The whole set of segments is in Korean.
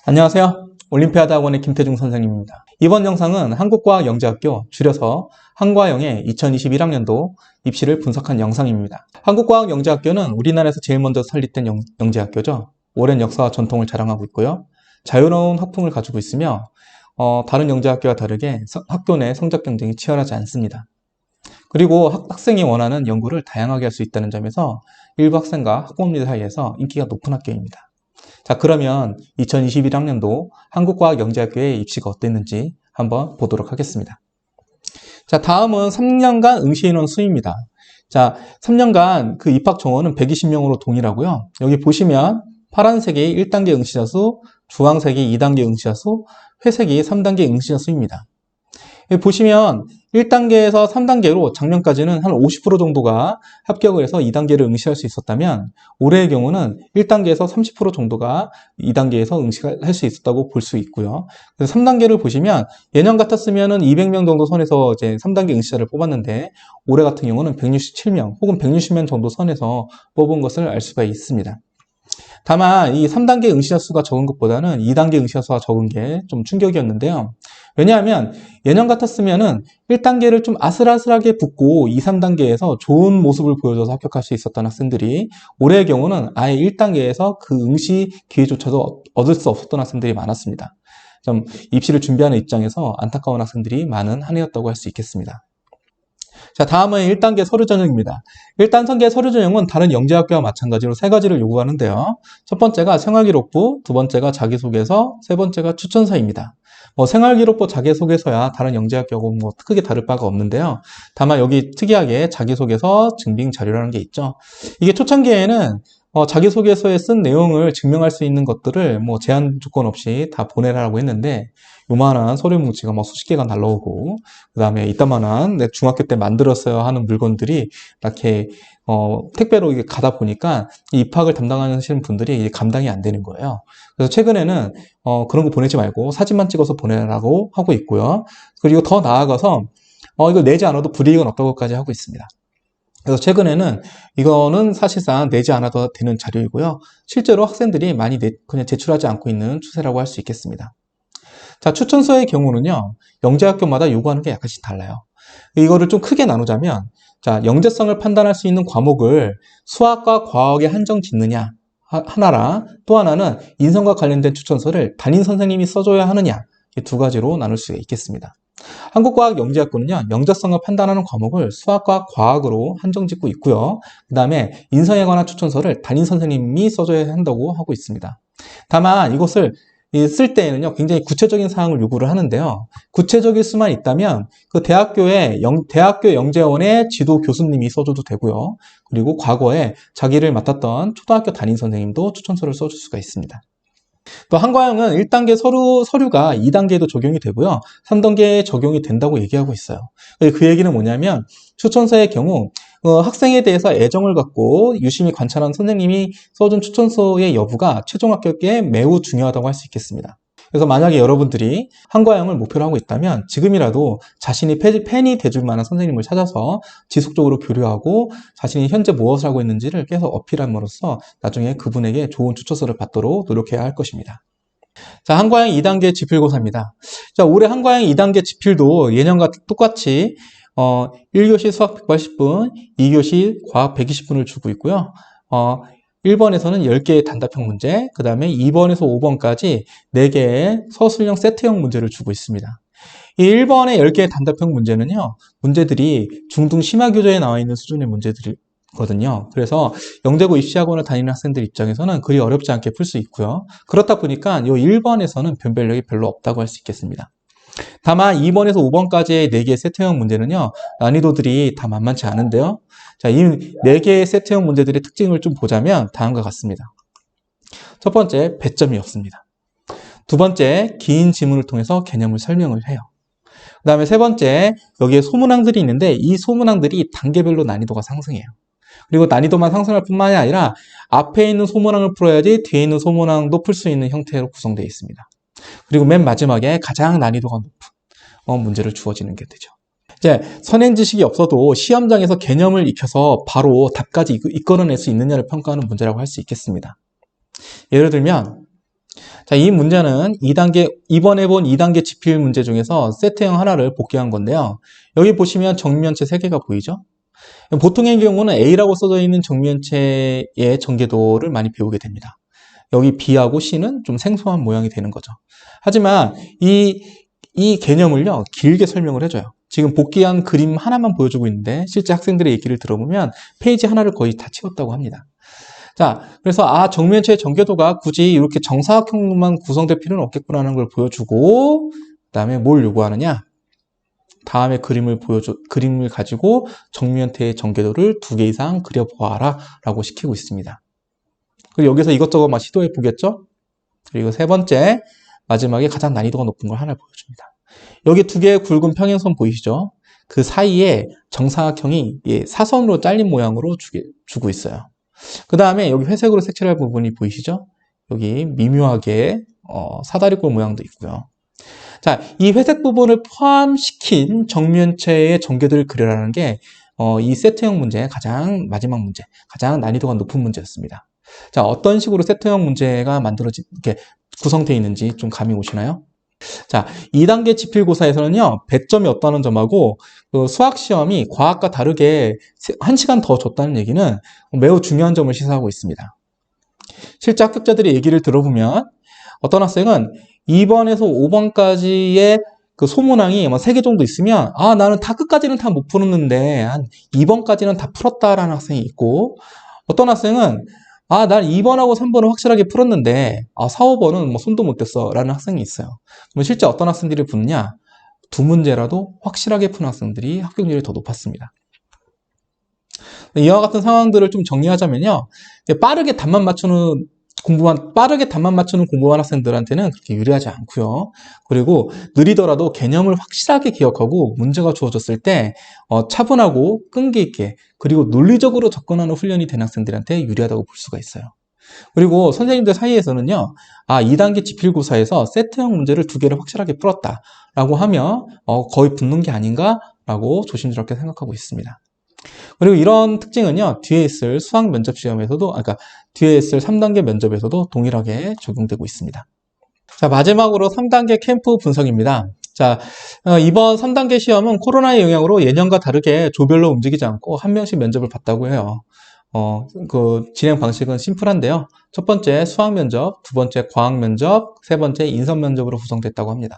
안녕하세요. 올림피아드 학원의 김태중 선생님입니다. 이번 영상은 한국과학영재학교 줄여서 한과영의 2021학년도 입시를 분석한 영상입니다. 한국과학영재학교는 우리나라에서 제일 먼저 설립된 영재학교죠. 오랜 역사와 전통을 자랑하고 있고요. 자유로운 학풍을 가지고 있으며 다른 영재학교와 다르게 학교 내 성적 경쟁이 치열하지 않습니다. 그리고 학생이 원하는 연구를 다양하게 할 수 있다는 점에서 일부 학생과 학부모님들 사이에서 인기가 높은 학교입니다. 자, 그러면 2021학년도 한국과학영재학교의 입시가 어땠는지 한번 보도록 하겠습니다. 자, 다음은 3년간 응시인원 수입니다. 자, 3년간 그 입학 정원은 120명으로 동일하고요. 여기 보시면 파란색이 1단계 응시자 수, 주황색이 2단계 응시자 수, 회색이 3단계 응시자 수입니다. 여기 보시면 1단계에서 3단계로 작년까지는 한 50% 정도가 합격을 해서 2단계를 응시할 수 있었다면 올해의 경우는 1단계에서 30% 정도가 2단계에서 응시할 수 있었다고 볼 수 있고요. 그래서 3단계를 보시면 예년 같았으면 200명 정도 선에서 이제 3단계 응시자를 뽑았는데 올해 같은 경우는 167명 혹은 160명 정도 선에서 뽑은 것을 알 수가 있습니다. 다만 이 3단계 응시자 수가 적은 것보다는 2단계 응시자 수가 적은 게 좀 충격이었는데요. 왜냐하면 예년 같았으면은 1단계를 좀 아슬아슬하게 붙고 2, 3단계에서 좋은 모습을 보여줘서 합격할 수 있었던 학생들이 올해의 경우는 아예 1단계에서 그 응시 기회조차도 얻을 수 없었던 학생들이 많았습니다. 좀 입시를 준비하는 입장에서 안타까운 학생들이 많은 한 해였다고 할 수 있겠습니다. 자, 다음은 1단계 서류 전형입니다. 1단계 서류 전형은 다른 영재학교와 마찬가지로 세 가지를 요구하는데요. 첫 번째가 생활기록부, 두 번째가 자기소개서, 세 번째가 추천서입니다. 생활기록부, 자기소개서야 다른 영재학교하고 크게 다를 바가 없는데요. 다만 여기 특이하게 자기소개서, 증빙자료라는 게 있죠. 이게 초창기에는 자기소개서에 쓴 내용을 증명할 수 있는 것들을 제한 조건 없이 다 보내라고 했는데 요만한 서류 뭉치가 수십 개가 날라오고 그 다음에 이따만한 내 중학교 때 만들었어야 하는 물건들이 이렇게 택배로 이게 가다 보니까 이 입학을 담당하시는 분들이 이게 감당이 안 되는 거예요. 그래서 최근에는 그런 거 보내지 말고 사진만 찍어서 보내라고 하고 있고요. 그리고 더 나아가서 이거 내지 않아도 불이익은 없다고까지 하고 있습니다. 그래서 최근에는 이거는 사실상 내지 않아도 되는 자료이고요. 실제로 학생들이 많이 그냥 제출하지 않고 있는 추세라고 할 수 있겠습니다. 자, 추천서의 경우는요, 영재학교마다 요구하는 게 약간씩 달라요. 이거를 좀 크게 나누자면, 자, 영재성을 판단할 수 있는 과목을 수학과 과학에 한정 짓느냐, 하나랑 또 하나는 인성과 관련된 추천서를 담임 선생님이 써줘야 하느냐, 이 두 가지로 나눌 수가 있겠습니다. 한국과학영재학교는요, 영재성을 판단하는 과목을 수학과 과학으로 한정 짓고 있고요. 그 다음에 인성에 관한 추천서를 담임 선생님이 써줘야 한다고 하고 있습니다. 다만 이것을 쓸 때에는요, 굉장히 구체적인 사항을 요구를 하는데요. 구체적일 수만 있다면 그 대학교 영재원의 지도 교수님이 써줘도 되고요. 그리고 과거에 자기를 맡았던 초등학교 담임 선생님도 추천서를 써줄 수가 있습니다. 또 한과영은 1단계 서류가 2단계에도 적용이 되고요. 3단계에 적용이 된다고 얘기하고 있어요. 그 얘기는 뭐냐면 추천서의 경우 학생에 대해서 애정을 갖고 유심히 관찰한 선생님이 써준 추천서의 여부가 최종 합격에 매우 중요하다고 할 수 있겠습니다. 그래서 만약에 여러분들이 한과영을 목표로 하고 있다면 지금이라도 자신이 팬이 돼줄 만한 선생님을 찾아서 지속적으로 교류하고 자신이 현재 무엇을 하고 있는지를 계속 어필함으로써 나중에 그분에게 좋은 추천서를 받도록 노력해야 할 것입니다. 자, 한과영 2단계 지필고사입니다. 자, 올해 한과영 2단계 지필도 예년과 똑같이 1교시 수학 180분, 2교시 과학 120분을 주고 있고요. 1번에서는 10개의 단답형 문제, 그 다음에 2번에서 5번까지 4개의 서술형 세트형 문제를 주고 있습니다. 이 1번의 10개의 단답형 문제는요, 문제들이 중등 심화교재에 나와 있는 수준의 문제들이거든요. 그래서 영재고 입시학원을 다니는 학생들 입장에서는 그리 어렵지 않게 풀 수 있고요. 그렇다 보니까 이 1번에서는 변별력이 별로 없다고 할 수 있겠습니다. 다만 2번에서 5번까지의 4개의 세트형 문제는요, 난이도들이 다 만만치 않은데요. 자, 이 4개의 세트형 문제들의 특징을 좀 보자면 다음과 같습니다. 첫 번째, 배점이 없습니다. 두 번째, 긴 지문을 통해서 개념을 설명을 해요. 그 다음에 세 번째, 여기에 소문항들이 있는데 이 소문항들이 단계별로 난이도가 상승해요. 그리고 난이도만 상승할 뿐만이 아니라 앞에 있는 소문항을 풀어야지 뒤에 있는 소문항도 풀 수 있는 형태로 구성되어 있습니다. 그리고 맨 마지막에 가장 난이도가 높은 문제를 주어지는 게 되죠. 이제 선행 지식이 없어도 시험장에서 개념을 익혀서 바로 답까지 이끌어낼 수 있느냐를 평가하는 문제라고 할 수 있겠습니다. 예를 들면 자, 이 문제는 이번에 본 2단계 지필 문제 중에서 세트형 하나를 복귀한 건데요. 여기 보시면 정면체 3개가 보이죠? 보통의 경우는 A라고 써져 있는 정면체의 전개도를 많이 배우게 됩니다. 여기 B하고 C는 좀 생소한 모양이 되는 거죠. 하지만 이 개념을요, 길게 설명을 해줘요. 지금 복귀한 그림 하나만 보여주고 있는데 실제 학생들의 얘기를 들어보면 페이지 하나를 거의 다 채웠다고 합니다. 자, 그래서 정면체의 전개도가 굳이 이렇게 정사각형만 구성될 필요는 없겠구나라는 걸 보여주고, 그 다음에 뭘 요구하느냐? 다음에 그림을 가지고 정면체의 전개도를 2개 이상 그려보아라 라고 시키고 있습니다. 그리고 여기서 이것저것 막 시도해 보겠죠? 그리고 세 번째, 마지막에 가장 난이도가 높은 걸 하나 보여줍니다. 여기 2개의 굵은 평행선 보이시죠? 그 사이에 정사각형이 사선으로 잘린 모양으로 주고 있어요. 그 다음에 여기 회색으로 색칠할 부분이 보이시죠? 여기 미묘하게 사다리꼴 모양도 있고요. 자, 이 회색 부분을 포함시킨 정면체의 전개도를 그려라는 게 이 세트형 문제의 마지막 문제, 가장 난이도가 높은 문제였습니다. 자, 어떤 식으로 세트형 문제가 이렇게 구성되어 있는지 좀 감이 오시나요? 자, 2단계 지필고사에서는요, 배점이 없다는 점하고 그 수학시험이 과학과 다르게 1시간 더 줬다는 얘기는 매우 중요한 점을 시사하고 있습니다. 실제 합격자들의 얘기를 들어보면 어떤 학생은 2번에서 5번까지의 그 소문항이 3개 정도 있으면 나는 다 끝까지는 다 못 풀었는데 한 2번까지는 다 풀었다라는 학생이 있고, 어떤 학생은 난 2번하고 3번은 확실하게 풀었는데 4, 5번은 뭐 손도 못 댔어 라는 학생이 있어요. 그럼 실제 어떤 학생들이 붙느냐? 2문제라도 확실하게 푼 학생들이 합격률이 더 높았습니다. 이와 같은 상황들을 좀 정리하자면요, 빠르게 답만 맞추는 공부만 학생들한테는 그렇게 유리하지 않고요. 그리고 느리더라도 개념을 확실하게 기억하고 문제가 주어졌을 때 차분하고 끈기 있게 그리고 논리적으로 접근하는 훈련이 된 학생들한테 유리하다고 볼 수가 있어요. 그리고 선생님들 사이에서는요, 2단계 지필고사에서 세트형 문제를 2개를 확실하게 풀었다라고 하면 거의 붙는 게 아닌가라고 조심스럽게 생각하고 있습니다. 그리고 이런 특징은요, 뒤에 있을 수학 면접 시험에서도, 뒤에 있을 3단계 면접에서도 동일하게 적용되고 있습니다. 자, 마지막으로 3단계 캠프 분석입니다. 자, 이번 3단계 시험은 코로나의 영향으로 예년과 다르게 조별로 움직이지 않고 한 명씩 면접을 봤다고 해요. 그 진행 방식은 심플한데요. 첫 번째 수학 면접, 두 번째 과학 면접, 세 번째 인선 면접으로 구성됐다고 합니다.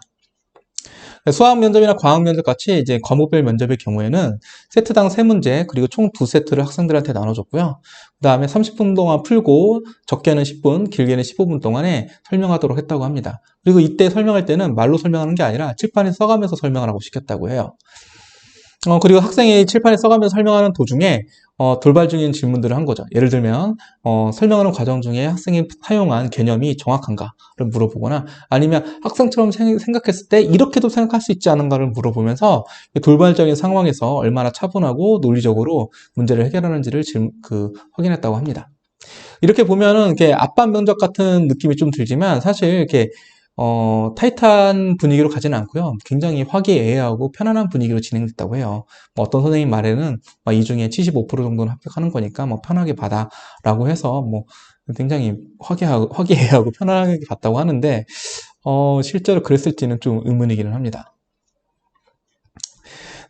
수학 면접이나 과학 면접 같이 이제 과목별 면접의 경우에는 세트당 3문제 그리고 총 2세트를 학생들한테 나눠줬고요. 그 다음에 30분 동안 풀고 적게는 10분, 길게는 15분 동안에 설명하도록 했다고 합니다. 그리고 이때 설명할 때는 말로 설명하는 게 아니라 칠판에 써가면서 설명하라고 시켰다고 해요. 그리고 학생이 칠판에 써가면서 설명하는 도중에 돌발적인 질문들을 한 거죠. 예를 들면 설명하는 과정 중에 학생이 사용한 개념이 정확한가를 물어보거나 아니면 학생처럼 생각했을 때 이렇게도 생각할 수 있지 않은가를 물어보면서 돌발적인 상황에서 얼마나 차분하고 논리적으로 문제를 해결하는지를 확인했다고 합니다. 이렇게 보면은 이렇게 앞반 면접 같은 느낌이 좀 들지만 사실 이렇게 타이트한 분위기로 가지는 않고요. 굉장히 화기애애하고 편안한 분위기로 진행됐다고 해요. 어떤 선생님 말에는 이 중에 75% 정도는 합격하는 거니까 편하게 받아라고 해서 굉장히 화기애애하고 편안하게 봤다고 하는데 실제로 그랬을지는 좀 의문이기는 합니다.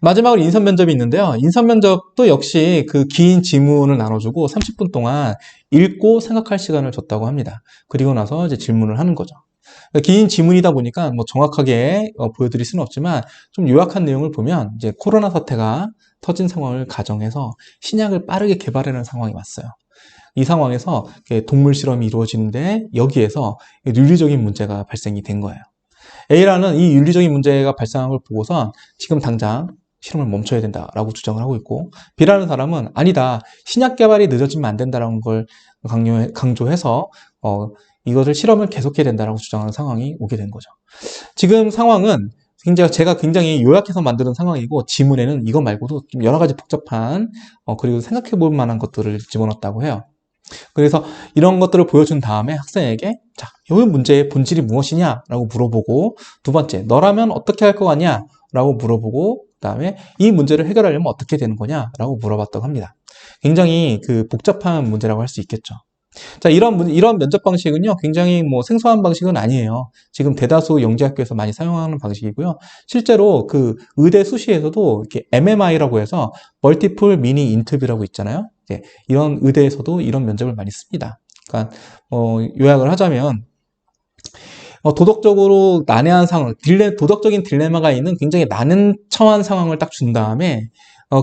마지막으로 인선 면접이 있는데요. 인선 면접도 역시 그 긴 지문을 나눠주고 30분 동안 읽고 생각할 시간을 줬다고 합니다. 그리고 나서 이제 질문을 하는 거죠. 긴 지문이다 보니까 정확하게 보여드릴 수는 없지만 좀 요약한 내용을 보면 이제 코로나 사태가 터진 상황을 가정해서 신약을 빠르게 개발하는 상황이 왔어요. 이 상황에서 동물 실험이 이루어지는데 여기에서 윤리적인 문제가 발생이 된 거예요. A라는 이 윤리적인 문제가 발생한 걸 보고서 지금 당장 실험을 멈춰야 된다라고 주장을 하고 있고, B라는 사람은 아니다, 신약 개발이 늦어지면 안 된다라는 걸 강조해서 이것을 실험을 계속해야 된다라고 주장하는 상황이 오게 된 거죠. 지금 상황은 제가 굉장히 요약해서 만드는 상황이고, 지문에는 이거 말고도 좀 여러 가지 복잡한 그리고 생각해 볼 만한 것들을 집어넣었다고 해요. 그래서 이런 것들을 보여준 다음에 학생에게 자, 이 문제의 본질이 무엇이냐라고 물어보고, 두 번째, 너라면 어떻게 할 것 같냐라고 물어보고, 그 다음에 이 문제를 해결하려면 어떻게 되는 거냐라고 물어봤다고 합니다. 굉장히 복잡한 문제라고 할 수 있겠죠. 자, 이런 면접 방식은요, 굉장히 뭐 생소한 방식은 아니에요. 지금 대다수 영재학교에서 많이 사용하는 방식이고요. 실제로 그 의대 수시에서도 이렇게 MMI라고 해서 멀티플 미니 인터뷰라고 있잖아요. 이런 의대에서도 이런 면접을 많이 씁니다. 그러니까 요약을 하자면 도덕적으로 난해한 상황, 도덕적인 딜레마가 있는 굉장히 난처한 상황을 딱 준 다음에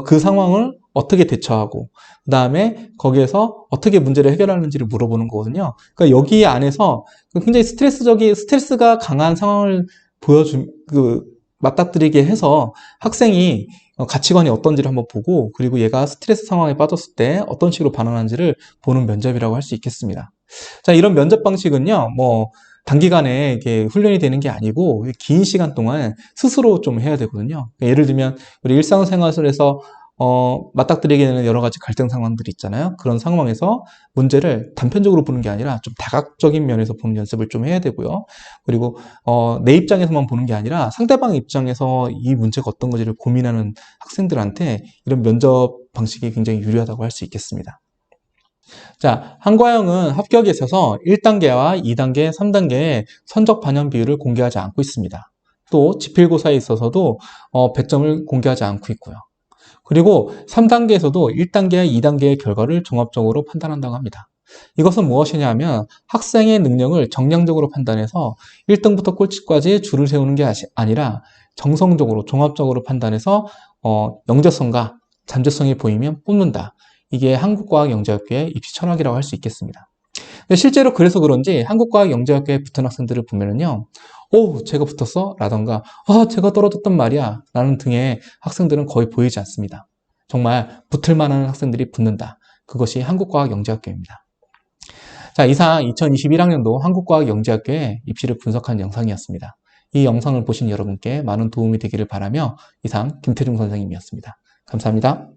그 상황을 어떻게 대처하고 그 다음에 거기에서 어떻게 문제를 해결하는지를 물어보는 거거든요. 그러니까 여기 안에서 굉장히 스트레스가 강한 상황을 맞닥뜨리게 해서 학생이 가치관이 어떤지를 한번 보고 그리고 얘가 스트레스 상황에 빠졌을 때 어떤 식으로 반응하는지를 보는 면접이라고 할 수 있겠습니다. 자, 이런 면접 방식은요, 단기간에 이게 훈련이 되는 게 아니고 긴 시간 동안 스스로 좀 해야 되거든요. 예를 들면 우리 일상생활에서 맞닥뜨리게 되는 여러 가지 갈등 상황들이 있잖아요. 그런 상황에서 문제를 단편적으로 보는 게 아니라 좀 다각적인 면에서 보는 연습을 좀 해야 되고요. 그리고 내 입장에서만 보는 게 아니라 상대방 입장에서 이 문제가 어떤 건지를 고민하는 학생들한테 이런 면접 방식이 굉장히 유리하다고 할 수 있겠습니다. 자, 한과형은 합격에 있어서 1단계와 2단계, 3단계의 선적 반영 비율을 공개하지 않고 있습니다. 또 지필고사에 있어서도 100점을 공개하지 않고 있고요. 그리고 3단계에서도 1단계와 2단계의 결과를 종합적으로 판단한다고 합니다. 이것은 무엇이냐면 학생의 능력을 정량적으로 판단해서 1등부터 꼴찌까지 줄을 세우는 게 아니라 정성적으로 종합적으로 판단해서 영재성과 잠재성이 보이면 뽑는다. 이게 한국과학영재학교의 입시 철학이라고 할 수 있겠습니다. 실제로 그래서 그런지 한국과학영재학교에 붙은 학생들을 보면은요, 오, 제가 붙었어? 라던가, 아, 제가 떨어졌단 말이야. 라는 등의 학생들은 거의 보이지 않습니다. 정말 붙을 만한 학생들이 붙는다. 그것이 한국과학영재학교입니다. 자, 이상 2021학년도 한국과학영재학교의 입시를 분석한 영상이었습니다. 이 영상을 보신 여러분께 많은 도움이 되기를 바라며 이상 김태중 선생님이었습니다. 감사합니다.